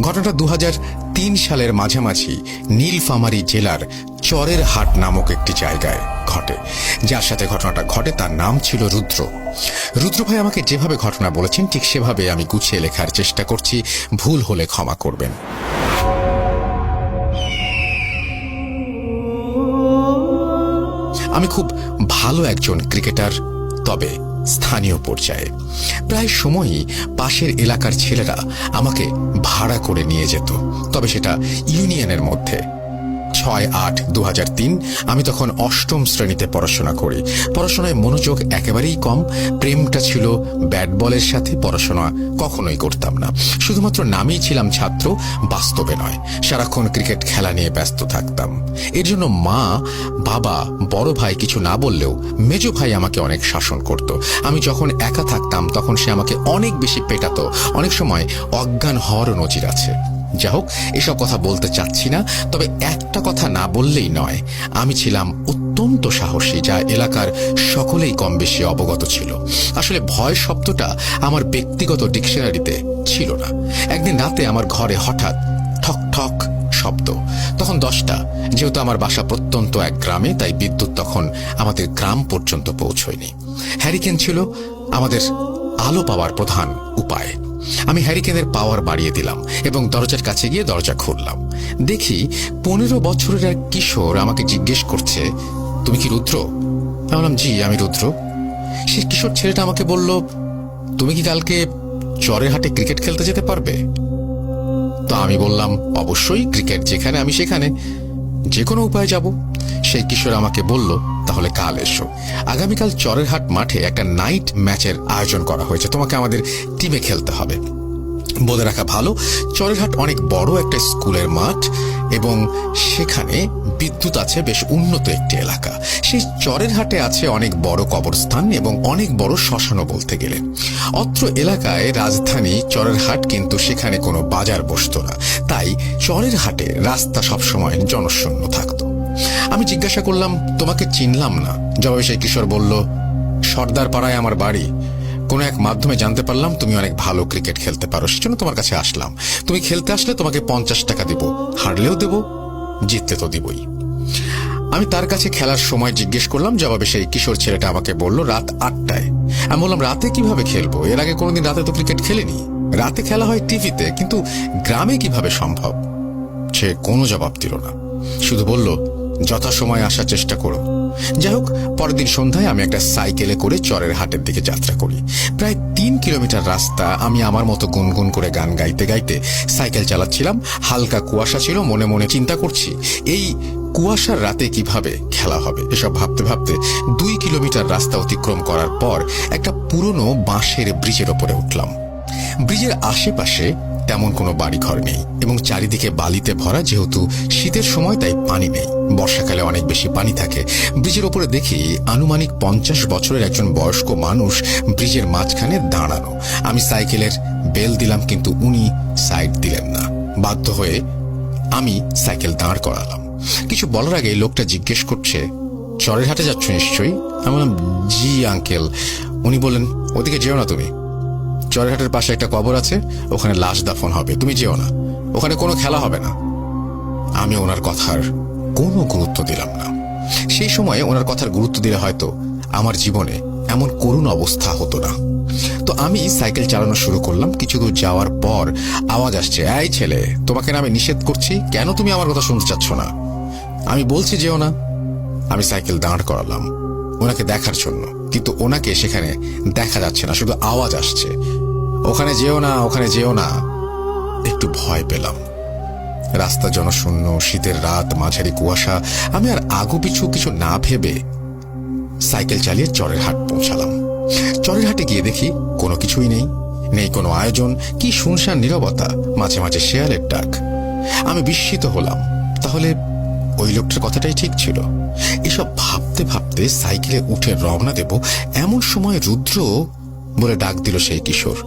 ঘটনাটা 2003 সালের মাঝামাঝি নীলফামারী জেলার চরের হাট নামক একটি জায়গায় ঘটে। যার সাথে ঘটনাটা ঘটে তার নাম ছিল রুদ্র। রুদ্র ভাই আমাকে যেভাবে ঘটনা বলেছেন ঠিক সেভাবে আমি গুছিয়ে লেখার চেষ্টা করছি, ভুল হলে ক্ষমা করবেন। আমি খুব ভালো একজন ক্রিকেটার, তবে স্থানীয় পর্যায়ে। প্রায় সময়ই পাশের এলাকার ছেলেরা আমাকে ভাড়া করে নিয়ে যেত, তবে সেটা ইউনিয়নের মধ্যে। 6-8-2003 আমি তখন অষ্টম শ্রেণীতে পড়াশোনা করি। পড়াশোনায় মনোযোগ একেবারেই কম। প্রেমটা ছিল ব্যাট বলের সাথে, পড়াশোনা কখনোই করতাম না। শুধুমাত্র নামেই ছিলাম ছাত্র, বাস্তবে নয়। সারাক্ষণ ক্রিকেট খেলা নিয়ে ব্যস্ত থাকতাম। এর জন্য মা, বাবা, বড় ভাই কিছু না বললেও মেজো ভাই আমাকে অনেক শাসন করত। আমি যখন একা থাকতাম তখন সে আমাকে অনেক বেশি পেটাতো, অনেক সময় অজ্ঞান হওয়ারও নজির আছে। যা হোক, এসব কথা বলতে চাচ্ছি না, তবে একটা কথা না বললেই নয়, আমি ছিলাম অত্যন্ত সাহসী, যা এলাকার সকলেই কম বেশি অবগত ছিল। আসলে ভয় শব্দটা আমার ব্যক্তিগত ডিকশনারিতে ছিল না। একদিন রাতে আমার ঘরে হঠাৎ ঠক ঠক শব্দ। তখন 10টা। যেহেতু আমার বাসা প্রত্যন্ত এক গ্রামে, তাই বিদ্যুৎ তখন আমাদের গ্রাম পর্যন্ত পৌঁছয়নি। হ্যারিকেন ছিল আমাদের আলো পাওয়ার প্রধান উপায়। আমি হ্যারিকেনের পাওয়ার বাড়িয়ে দিলাম এবং দরজার কাছে গিয়ে দরজা খুললাম। দেখি 15 বছরের এক কিশোর আমাকে জিজ্ঞেস করছে, তুমি কি রুদ্র? আমি বললাম, জি আমি রুদ্র। সে কিশোর ছেলেটা আমাকে বলল, তুমি কি কালকে চরের হাটে ক্রিকেট খেলতে যেতে পারবে? তো আমি বললাম, অবশ্যই, ক্রিকেট যেখানে আমি সেখানে, যে কোনো উপায়ে যাব। সেই কিশোর আমাকে বলল, তাহলে কাল এসো। আগামীকাল চরের হাট মাঠে একটা নাইট ম্যাচের আয়োজন করা হয়েছে, তোমাকে আমাদের টিমে খেলতে হবে। বলে রাখা ভালো, চরের হাট অনেক বড় একটা স্কুলের মাঠ এবং সেখানে বিদ্যুৎ আছে, বেশ উন্নত একটি এলাকা। সেই চরের হাটে আছে অনেক বড় কবরস্থান এবং অনেক বড় শ্মশানও বলতে গেলে। অত্র এলাকায় রাজধানী চরের হাট, কিন্তু সেখানে কোনো বাজার বসতো না, তাই চরের হাটে রাস্তা সবসময় জনশূন্য থাকতো। আমি জিজ্ঞাসা করলাম, তোমাকে চিনলাম না। জবাবে সেই কিশোর বলল, সর্দার পাড়ায় আমার বাড়ি। কোনো এক মাধ্যমে জানতে পারলাম তুমি অনেক ভালো ক্রিকেট খেলতে পারো, সেজন্য তোমার কাছে আসলাম। তুমি খেলতে আসলে তোমাকে 50 টাকা দিব, হারলেও দেব, জিতলে তো দিবই। আমি তার কাছে খেলার সময় জিজ্ঞেস করলাম। জবাবে সেই কিশোর ছেলেটা আমাকে বলল, রাত 8টায়। আমি বললাম, রাতে কিভাবে খেলবো? এর আগে কোনোদিন রাতে তো ক্রিকেট খেলিনি। রাতে খেলা হয় টিভিতে, কিন্তু গ্রামে কিভাবে সম্ভব? সে কোনো জবাব দিল না, শুধু বলল, যথাসময় আসার চেষ্টা করো। যাই হোক, পরের দিন সন্ধ্যায় আমি একটা সাইকেলে করে চরের হাটের দিকে যাত্রা করি। প্রায় 3 কিলোমিটার রাস্তা। আমি আমার মতো গুনগুন করে গান গাইতে গাইতে সাইকেল চালাচ্ছিলাম। হালকা কুয়াশা ছিল, মনে মনে চিন্তা করছি এই কুয়াশার রাতে কিভাবে খেলা হবে। এসব ভাবতে ভাবতে 2 কিলোমিটার রাস্তা অতিক্রম করার পর একটা পুরনো বাঁশের ব্রিজের ওপরে উঠলাম। ব্রিজের আশেপাশে তেমন কোনো বাড়িঘর নেই এবং চারিদিকে বালিতে ভরা। যেহেতু শীতের সময়, তাই পানি নেই। বর্ষাকালে অনেক বেশি পানি থাকে। ব্রিজের ওপরে দেখি আনুমানিক 50 বছরের একজন বয়স্ক মানুষ ব্রিজের মাঝখানে দাঁড়ানো। আমি সাইকেলের বেল দিলাম, কিন্তু উনি সাইড দিলেন না। বাধ্য হয়ে আমি সাইকেল দাঁড় করালাম। কিছু বলার আগে লোকটা জিজ্ঞেস করছে, চরের হাটে যাচ্ছ নিশ্চয়ই? আমি বললাম, জি আঙ্কেল। উনি বললেন, ওদিকে যেও না তুমি। চরের হাটের পাশে একটা কবর আছে, ওখানে লাশ দাফন হবে, তুমি যেও না, ওখানে কোনো খেলা হবে না। আমি ওনার কথার কোনো গুরুত্ব দিলাম না। সেই সময়ে ওনার কথার গুরুত্ব দিলে হয়তো আমার জীবনে এমন করুণ অবস্থা হতো না। তো আমি সাইকেল চালানো শুরু করলাম। কিছু দূর যাওয়ার পর আওয়াজ আসছে, এই ছেলে, তোমাকে না আমি নিষেধ করছি, কেন তুমি আমার কথা শুনতে চাচ্ছ না? আমি বলছি যেও না। আমি সাইকেল দাঁড় করালাম ওনাকে দেখার জন্য, কিন্তু ওনাকে সেখানে দেখা যাচ্ছে না, শুধু আওয়াজ আসছে, ওখানে যেও না, ওখানে যেও না। একটু ভয় পেলাম। রাস্তা জনশূন্য, শীতের রাত, মাঝারি কুয়াশা। আমি আর আগু পিছু কিছু না ভেবে সাইকেল চালিয়ে চরের হাট পৌঁছালাম। চরের হাটে গিয়ে দেখি কোনো কিছুই নেই, নেই কোনো আয়োজন। কি শুনশান নীরবতা, মাঝে মাঝে শেয়ালের ডাক। আমি বিস্মিত হলাম, তাহলে ওই লোকটার কথাটাই ঠিক ছিল। এসব ভাবতে ভাবতে সাইকেলে উঠে রওনা দেব, এমন সময় রুদ্র বলে ডাক দিল সেই কিশোর,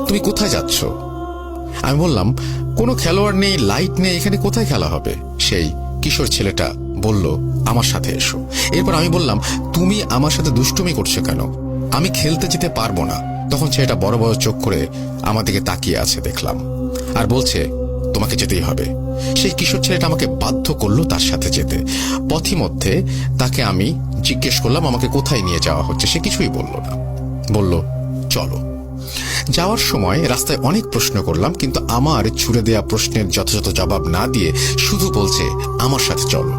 তুমি কোথায় যাচ্ছ? আমি বললাম, কোনো খেলোয়াড় নেই, লাইট নেই, এখানে কোথায় খেলা হবে? সেই কিশোর ছেলেটা বলল, আমার সাথে এসো। এরপর আমি বললাম, তুমি আমার সাথে দুষ্টুমি করছো কেন? আমি খেলতে যেতে পারবো না। তখন ছেলেটা বড় বড় চোখ করে আমার দিকে তাকিয়ে আছে দেখলাম, আর বলছে, তোমাকে যেতেই হবে। সেই কিশোর ছেলেটা আমাকে বাধ্য করলো তার সাথে যেতে। পথিমধ্যে তাকে আমি জিজ্ঞেস করলাম আমাকে কোথায় নিয়ে যাওয়া হচ্ছে। সে কিছুই বলল না, বলল চলো। যাওয়ার সময় রাস্তায় অনেক প্রশ্ন করলাম, কিন্তু আমার ছুড়ে দেয়া প্রশ্নের যথাযথ জবাব না দিয়ে শুধু বলছে আমার সাথে চলো।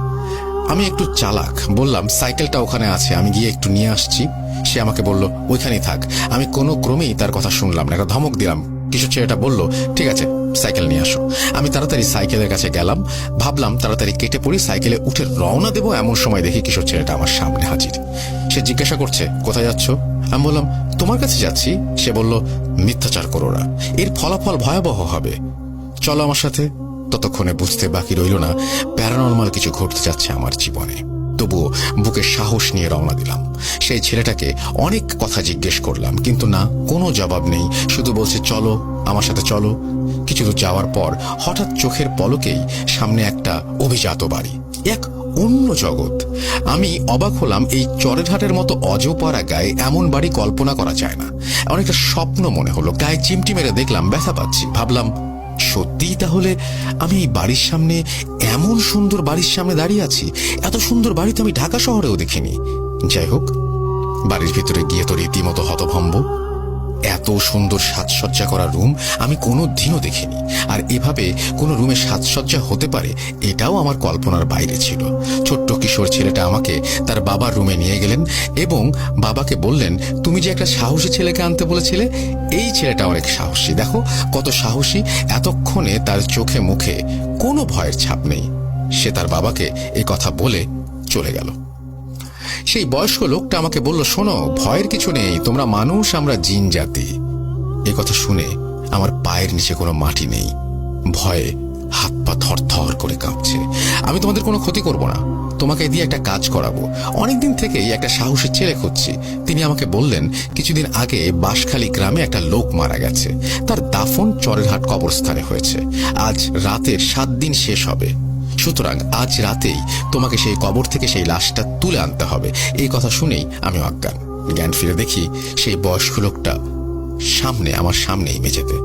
আমি একটু চালাক, বললাম সাইকেলটা ওখানে আছে, আমি গিয়ে একটু নিয়ে আসছি। সে আমাকে বলল ওইখানেই থাক। আমি কোনো ক্রমেই তার কথা শুনলাম না, একটা ধমক দিলাম। কিশোর ছেলেটা বলল ঠিক আছে, সাইকেল নিয়ে আসো। আমি তাড়াতাড়ি সাইকেলের কাছে গেলাম, ভাবলাম তাড়াতাড়ি কেটে পড়ি, সাইকেলে উঠে রওনা দেবো। এমন সময় দেখি কিশোর ছেলেটা আমার সামনে হাজির। সে জিজ্ঞাসা করছে কোথায় যাচ্ছ। আমি বললাম তোমার কাছে যাচ্ছি। সে বলল মিথ্যাচার করো না, এর ফলাফল ভয়াবহ হবে, চলো আমার সাথে। ততক্ষণে বুঝতে বাকি রইল না প্যারানরমাল কিছু ঘটতে যাচ্ছে আমার জীবনে। তবুও বুকে সাহস নিয়ে রওনা দিলাম। সেই ছেলেটাকে অনেক কথা জিজ্ঞেস করলাম, কিন্তু না, কোনো জবাব নেই, শুধু বলছে চলো আমার সাথে চলো। কিছু দূর যাওয়ার পর হঠাৎ চোখের পলকেই সামনে একটা অভিজাত বাড়ি, এক অন্য জগৎ। আমি অবাক হলাম, এই চরেরহাটের মতো অজপাড়া গায়ে এমন বাড়ি কল্পনা করা যায় না। অনেকটা স্বপ্ন মনে হলো। গায়ে চিমটি মেরে দেখলাম ব্যথা পাচ্ছি। ভাবলাম সত্যিই তাহলে আমি এই বাড়ির সামনে, এমন সুন্দর বাড়ির সামনে দাঁড়িয়ে আছি। এত সুন্দর বাড়ি তো আমি ঢাকা শহরেও দেখিনি। যাই হোক, বাড়ির ভিতরে গিয়ে তো রীতিমতো হতভম্ব। এত সুন্দর সাজসজ্জা করা রুম আমি কোনো দিনও দেখিনি। আর এভাবে কোনো রুমে সাজসজ্জা হতে পারে এটাও আমার কল্পনার বাইরে ছিল। ছোট্ট কিশোর ছেলেটা আমাকে তার বাবার রুমে নিয়ে গেলেন এবং বাবাকে বললেন তুমি যে একটা সাহসী ছেলেকে আনতে বলেছিলে, এই ছেলেটা অনেক সাহসী, দেখো কত সাহসী। এতক্ষণে তার চোখে মুখে কোনো ভয়ের ছাপ নেই। সে তার বাবাকে এই কথা বলে চলে গেল। সেই বয়স্ক লোকটা আমাকে বলল শোনো, ভয়ের কিছু নেই, তোমরা মানুষ, আমরা জিন জাতি। এ কথা শুনে আমার পায়ের নিচে কোনো মাটি নেই। ভয়ে হাত পা থর থর করে কাঁপছে। আমি তোমাদের কোনো ক্ষতি করব না, তোমাকে দিয়ে একটা কাজ করাবো। অনেকদিন থেকেই একটা সাহসী ছেলে খুঁজছি। তিনি আমাকে বললেন কিছুদিন আগে বাঁশখালী গ্রামে একটা লোক মারা গেছে, তার দাফন চরেরহাট কবরস্থানে হয়েছে। আজ রাতের 7 দিন শেষ হবে, সুতরাং আজ রাতেই তোমাকে সেই কবর থেকে সেই লাশটা তুলে আনতে হবে। এই কথা শুনেই আমি অজ্ঞান। জ্ঞান ফিরে দেখি সেই বয়স্ক লোকটা আমার সামনেই মেঝেতে।